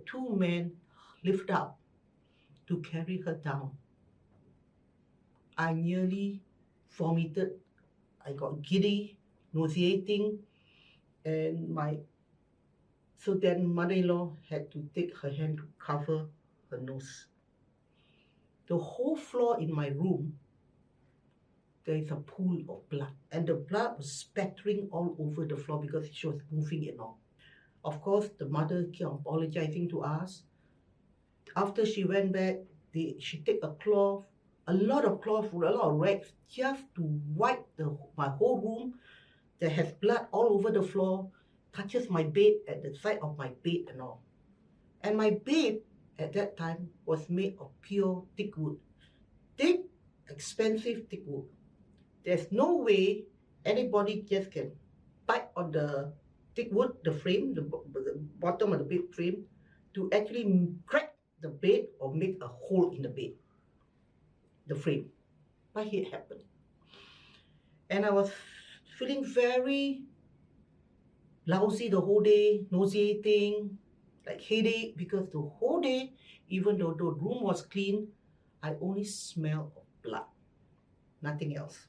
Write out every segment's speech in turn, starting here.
two men lift up to carry her down. I nearly vomited. I got giddy, nauseating, and so then mother-in-law had to take her hand to cover her nose. The whole floor in my room, there is a pool of blood, and the blood was spattering all over the floor because she was moving it all. Of course, the mother kept apologizing to us. After she went back, she took a lot of cloth, a lot of rags, just to wipe my whole room that has blood all over the floor, touches my bed, at the side of my bed and all. And my bed at that time was made of pure thick wood. Thick, expensive thick wood. There's no way anybody just can bite on the thick wood, the frame, the bottom of the bed frame, to actually crack the bed or make a hole in the bed, the frame. But it happened. And I was feeling very lousy the whole day, nauseating, like headache, because the whole day, even though the room was clean, I only smelled of blood, nothing else.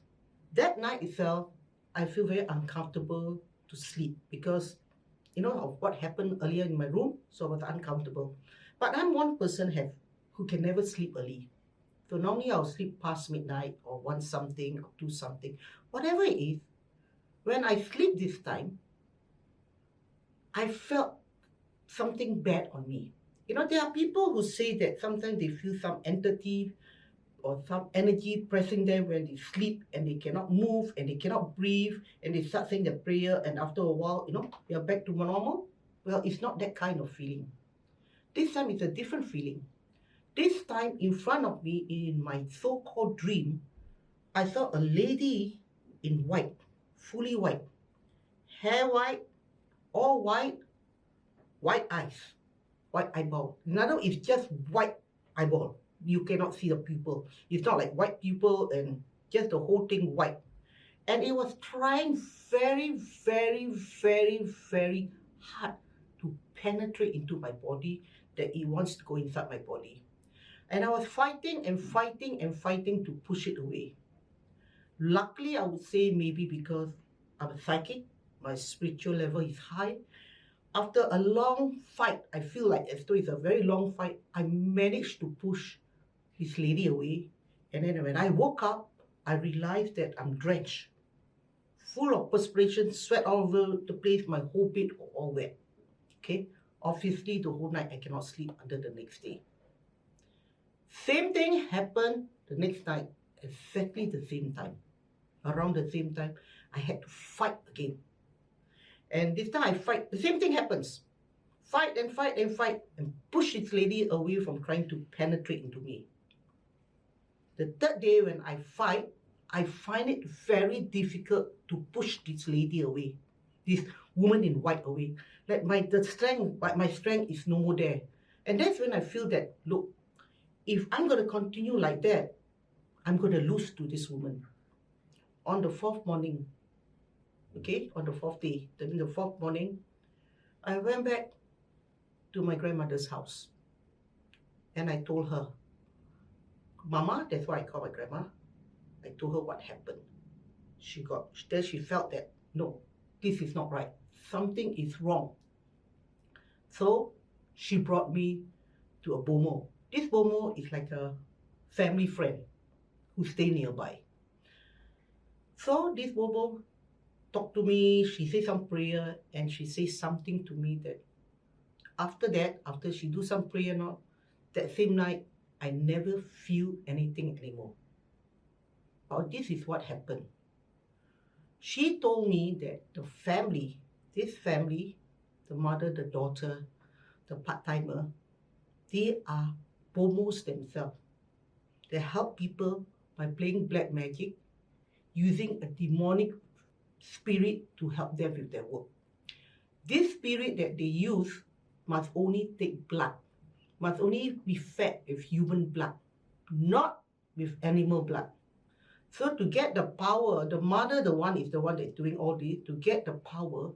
That night itself, I feel very uncomfortable to sleep because, of what happened earlier in my room, so I was uncomfortable. But I'm one person who can never sleep early. So normally I'll sleep past midnight or 1 something or 2 something, whatever it is. When I sleep this time, I felt something bad on me. There are people who say that sometimes they feel some entity or some energy pressing them when they sleep and they cannot move and they cannot breathe and they start saying their prayer and after a while, they are back to normal. Well, it's not that kind of feeling. This time it's a different feeling. This time in front of me in my so-called dream, I saw a lady in white, fully white, hair white, all white, white eyes, white eyeball. In other words, it's just white eyeball. You cannot see the pupil. It's not like white pupil and just the whole thing white. And it was trying very, very, very, very hard to penetrate into my body, that it wants to go inside my body. And I was fighting and fighting and fighting to push it away. Luckily, I would say maybe because I'm a psychic, my spiritual level is high. After a long fight, I feel like as though it's a very long fight, I managed to push this lady away. And then when I woke up, I realized that I'm drenched, full of perspiration, sweat all over the place, my whole bed all wet. Okay, obviously the whole night I cannot sleep until the next day. Same thing happened the next night, exactly the same time. Around the same time, I had to fight again. And this time I fight, the same thing happens. Fight and fight and fight and push this lady away from trying to penetrate into me. The third day when I fight, I find it very difficult to push this lady away, this woman in white away. Like my strength is no more there. And that's when I feel that, look, if I'm going to continue like that, I'm going to lose to this woman. On the 4th morning, on the 4th day, then the 4th morning, I went back to my grandmother's house. And I told her, Mama, that's why I call my grandma. I told her what happened. She felt that, no, this is not right. Something is wrong. So she brought me to a bomo. This bomo is like a family friend who stay nearby. So this bomo talked to me, she said some prayer, and she says something to me that after she do some prayer, that same night, I never feel anything anymore. But this is what happened. She told me that this family, the mother, the daughter, the part-timer, they are bomos themselves. They help people by playing black magic, using a demonic spirit to help them with their work. This spirit that they use must only take blood, must only be fed with human blood, not with animal blood. So to get the power, the mother, the one is the one that's doing all this, to get the power,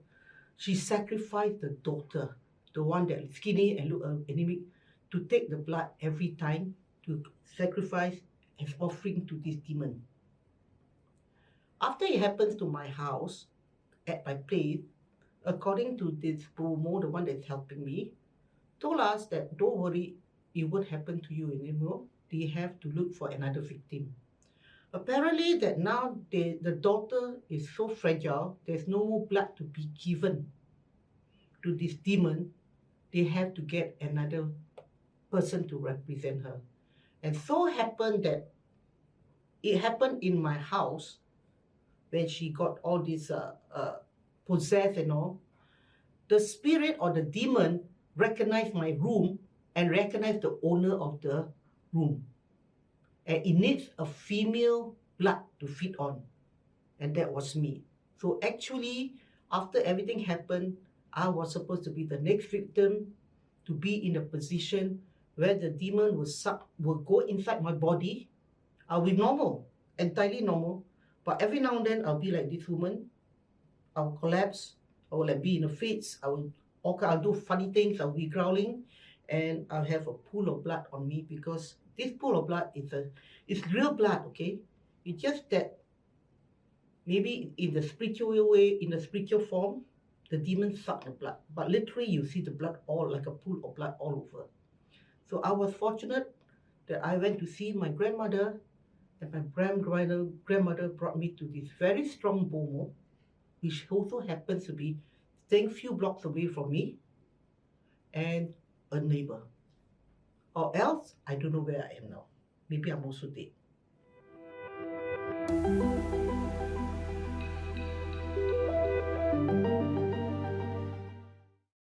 she sacrificed the daughter the one that is skinny and look anemic, to take the blood every time to sacrifice as offering to this demon. After it happens to my house, at my place, according to this Bomo, the one that's helping me, told us that don't worry, it won't happen to you anymore. They have to look for another victim. Apparently that now the daughter is so fragile, there's no more blood to be given to this demon. They have to get another person to represent her. And so happened that it happened in my house when she got all this possessed and all. The spirit or the demon recognized my room and recognized the owner of the room. And it needs a female blood to feed on. And that was me. So actually, after everything happened, I was supposed to be the next victim, to be in a position where the demon will go inside my body. I'll be normal, entirely normal. But every now and then, I'll be like this woman. I'll collapse. I will be in a fits. I'll do funny things. I'll be growling, and I'll have a pool of blood on me, because this pool of blood is real blood. Okay, it's just that maybe in the spiritual way, in the spiritual form, the demons suck the blood. But literally, you see the blood all like a pool of blood all over. So I was fortunate that I went to see my grandmother, and my grandmother brought me to this very strong Bomo, which also happens to be staying a few blocks away from me, and a neighbor. Or else, I don't know where I am now. Maybe I'm also dead.